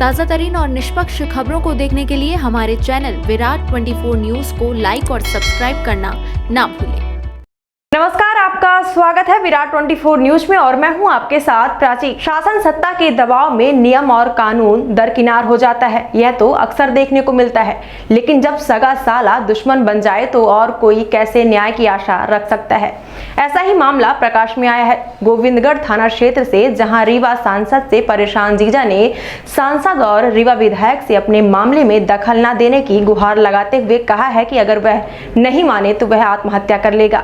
ताज़ा तरीन और निष्पक्ष खबरों को देखने के लिए हमारे चैनल विराट 24 न्यूज़ को लाइक और सब्सक्राइब करना ना भूलें। नमस्कार, आपका स्वागत है विराट 24 न्यूज में और मैं हूं आपके साथ प्राची। शासन सत्ता के दबाव में नियम और कानून दरकिनार हो जाता है, यह तो अक्सर देखने को मिलता है। लेकिन जब सगा साला दुश्मन बन जाए तो और कोई कैसे न्याय की आशा रख सकता है। ऐसा ही मामला प्रकाश में आया है गोविंदगढ़ थाना क्षेत्र से, जहां रीवा सांसद से परेशान जीजा ने सांसद और रीवा विधायक से अपने मामले में दखल न देने की गुहार लगाते हुए कहा है कि अगर वह नहीं माने तो वह आत्महत्या कर लेगा।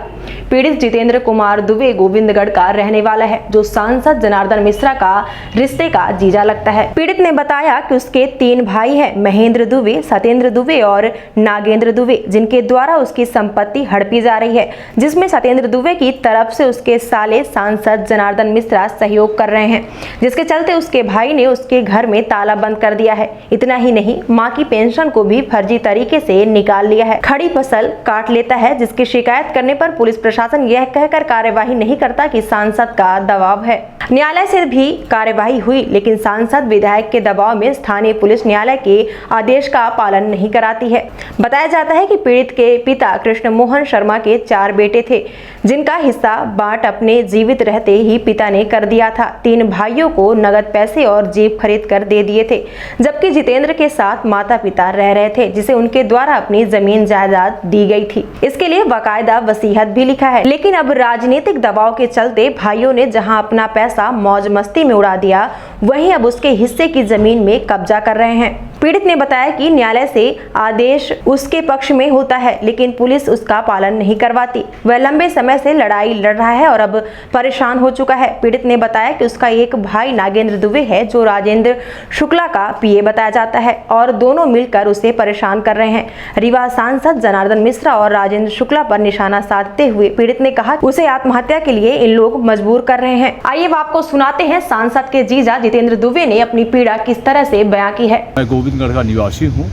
पीड़ित जितेंद्र कुमार दुबे गोविंदगढ़ का रहने वाला है, जो सांसद जनार्दन मिश्रा का रिश्ते का जीजा लगता है। पीड़ित ने बताया कि उसके 3 भाई हैं, महेंद्र दुबे, सत्येंद्र दुबे और नागेंद्र दुबे, जिनके द्वारा उसकी संपत्ति हड़पी जा रही है, जिसमें सत्येंद्र दुबे की तरफ से उसके साले सांसद जनार्दन मिश्रा सहयोग कर रहे हैं, जिसके चलते उसके भाई ने उसके घर में ताला बंद कर दिया है। इतना ही नहीं, माँ की पेंशन को भी फर्जी तरीके से निकाल लिया है, खड़ी फसल काट लेता है, जिसकी शिकायत करने पर पुलिस प्रशासन यह कहकर कार्यवाही नहीं करता कि सांसद का दबाव है। न्यायालय से भी कार्यवाही हुई, लेकिन सांसद विधायक के दबाव में स्थानीय पुलिस न्यायालय के आदेश का पालन नहीं कराती है। बताया जाता है कि पीड़ित के पिता कृष्ण मोहन शर्मा के 4 बेटे थे, जिनका हिस्सा बांट अपने जीवित रहते ही पिता ने कर दिया था। 3 भाइयों को नगद पैसे और जीप खरीद कर दे दिए थे, जबकि जितेंद्र के साथ माता पिता रह रहे थे, जिसे उनके द्वारा अपनी जमीन जायदाद दी गई थी। इसके लिए बाकायदा वसीयत भी लिखा है। लेकिन अब राजनीतिक दबाव के चलते भाइयों ने जहां अपना पैसा मौज मस्ती में उड़ा दिया, वहीं अब उसके हिस्से की जमीन में कब्जा कर रहे हैं। पीड़ित ने बताया कि न्यायालय से आदेश उसके पक्ष में होता है, लेकिन पुलिस उसका पालन नहीं करवाती। वह लंबे समय से लड़ाई लड़ रहा है और अब परेशान हो चुका है। पीड़ित ने बताया कि उसका एक भाई नागेंद्र दुबे है, जो राजेंद्र शुक्ला का पीए बताया जाता है, और दोनों मिलकर उसे परेशान कर रहे हैं। रीवा सांसद जनार्दन मिश्रा और राजेंद्र शुक्ला पर निशाना साधते हुए पीड़ित ने कहा उसे आत्महत्या के लिए इन लोग मजबूर कर रहे हैं। आइए अब आपको सुनाते हैं सांसद के जीजा जितेंद्र दुबे ने अपनी पीड़ा किस तरह से बयां की है। मैं गोविंदगढ़ का निवासी हूँ।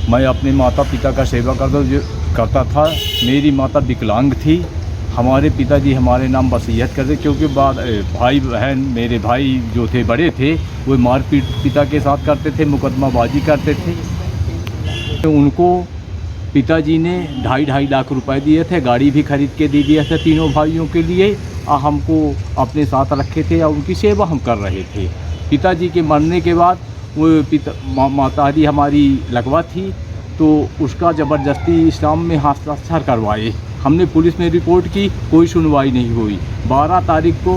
मैं अपने माता पिता का सेवा करता था। मेरी माता विकलांग थी। हमारे पिताजी हमारे नाम वसीयत करते, क्योंकि भाई बहन मेरे भाई जो थे बड़े थे, वो मारपीट पिता के साथ करते थे, मुकदमाबाजी करते थे। तो उनको पिताजी ने 2.5 लाख रुपए दिए थे, गाड़ी भी खरीद के दे दिया था तीनों भाइयों के लिए। हमको अपने साथ रखे थे और उनकी सेवा हम कर रहे थे। पिताजी के मरने के बाद वो माताजी हमारी लगवा थी, तो उसका ज़बरदस्ती इस्लाम में हस्ताक्षर करवाए। हमने पुलिस में रिपोर्ट की, कोई सुनवाई नहीं हुई। 12 तारीख को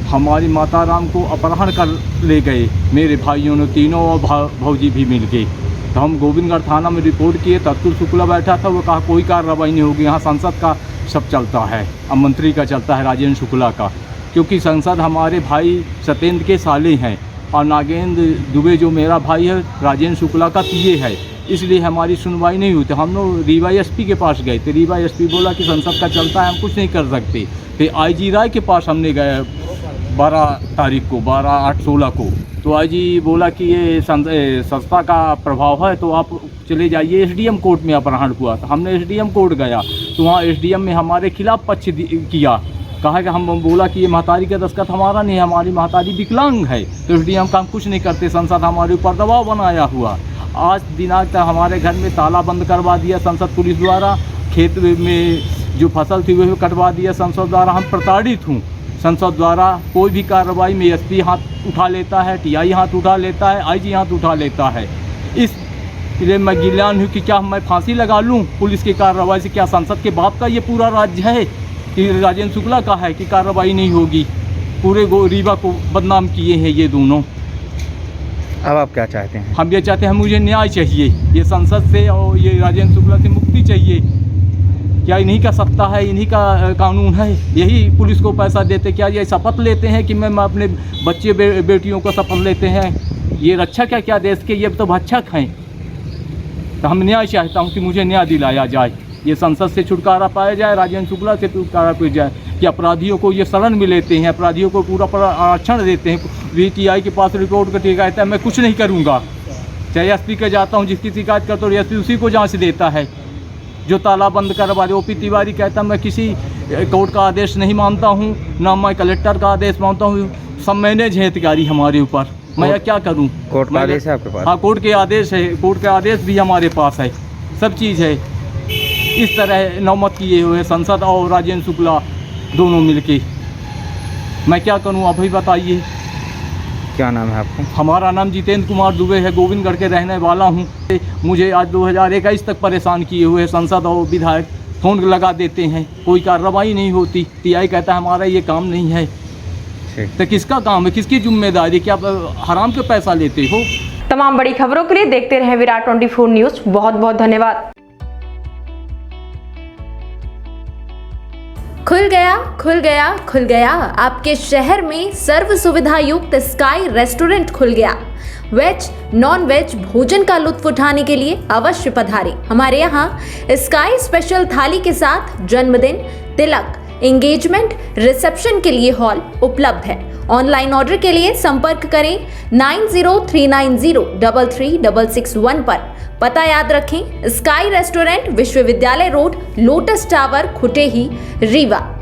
हमारी माता राम को अपहरण कर ले गए मेरे भाइयों ने, तीनों और भौजी भी मिल गए। तो हम गोविंदगढ़ थाना में रिपोर्ट किए। तत्तुल शुक्ला बैठा था, वो कहा कोई कार्रवाई नहीं होगी, यहाँ संसद का सब चलता है, अब मंत्री का चलता है, राजेंद्र शुक्ला का, क्योंकि संसद हमारे भाई सत्येंद्र के साले हैं और नागेंद्र दुबे जो मेरा भाई है राजेंद्र शुक्ला का पीए है, इसलिए हमारी सुनवाई नहीं हुई। तो हम लोग रीवा एसपी के पास गए थे। रीवा एसपी बोला कि संसद का चलता है, हम कुछ नहीं कर सकते। फिर आईजी राय के पास हमने गए 12 तारीख को, 12/8/16 को। तो आईजी बोला कि ये संस्था का प्रभाव है, तो आप चले जाइए एसडीएम कोर्ट में अपहरण हुआ। तो हमने एसडीएम कोर्ट गया, तो वहाँ एसडीएम में हमारे खिलाफ पक्ष किया। कहा कि हम बोला कि ये महतारी का दस्तखत हमारा नहीं है, हमारी महतारी विकलांग है, तो एसडीएम का हम कुछ नहीं करते। संसद हमारे ऊपर दबाव बनाया हुआ। आज दिनांक तक हमारे घर में ताला बंद करवा दिया संसद पुलिस द्वारा। खेत में जो फसल थी वह कटवा दिया संसद द्वारा। हम प्रताड़ित हूँ। संसद द्वारा कोई भी कार्रवाई में एसपी हाथ उठा लेता है, टीआई हाथ उठा लेता है, आईजी हाथ उठा लेता है। इसलिए मैं गिलान हूँ कि क्या मैं फांसी लगा लूँ पुलिस की कार्रवाई से? क्या संसद के बाप का ये पूरा राज्य है कि राजेंद्र शुक्ला का है कि कार्रवाई नहीं होगी? पूरे रीवा को बदनाम किए हैं ये दोनों। अब आप क्या चाहते हैं? हम ये चाहते हैं, मुझे न्याय चाहिए, ये संसद से और ये राजेंद्र शुक्ला से मुक्ति चाहिए। क्या इन्हीं का सत्ता है, इन्हीं का कानून है? यही पुलिस को पैसा देते, क्या ये शपथ लेते हैं कि मैं अपने बच्चे बेटियों को शपथ लेते हैं? ये रक्षक है क्या देश के? ये तो भक्षक हैं। तो हम न्याय चाहता हूँ कि मुझे न्याय दिलाया जाए, ये संसद से छुटकारा पाया जाए, राजेंद्र शुक्ला से छुटकारा पाया जाए, कि अपराधियों को ये शरण में लेते हैं, अपराधियों को पूरा आरक्षण देते हैं। VTI के पास रिपोर्ट करके कहता है मैं कुछ नहीं करूँगा, चाहे एसपी के जाता हूँ, जिसकी शिकायत करता हूँ एसपी उसी को जांच देता है। जो ताला बंद करवा दे, OP तिवारी कहता मैं किसी कोर्ट का आदेश नहीं मानता हूँ, ना मैं कलेक्टर का आदेश मानता हूँ, सब मैनेज है अधिकारी हमारे ऊपर। मैं क्या करूं? कोर्ट का आदेश है आपके पास? हाँ, कोर्ट के आदेश है, कोर्ट का आदेश भी हमारे पास है, सब चीज़ है। इस तरह नौमत किए हुए संसद और राजेंद्र शुक्ला दोनों मिलके, मैं क्या करूं आप ही बताइए। क्या नाम है आपका? हमारा नाम जितेंद्र कुमार दुबे है, गोविंदगढ़ के रहने वाला हूँ। मुझे आज 2021 तक परेशान किए हुए संसद और विधायक फोन लगा देते हैं, कोई कार्रवाई नहीं होती। टीआई कहता है हमारा ये काम नहीं है, तो किसका काम है, किसकी जिम्मेदारी? क्या हराम के पैसा लेते हो? तमाम बड़ी खबरों के लिए देखते रहें विराट 24 न्यूज। बहुत बहुत धन्यवाद। खुल गया खुल गया खुल गया, आपके शहर में सर्व सुविधा युक्त स्काई रेस्टोरेंट खुल गया। वेज नॉन वेज भोजन का लुत्फ उठाने के लिए अवश्य पधारें। हमारे यहाँ स्काई स्पेशल थाली के साथ जन्मदिन, तिलक, एंगेजमेंट, रिसेप्शन के लिए हॉल उपलब्ध है। ऑनलाइन ऑर्डर के लिए संपर्क करें 9039033661 पर। पता याद रखें, स्काई रेस्टोरेंट, विश्वविद्यालय road, lotus tower, Khutehi, Rewa.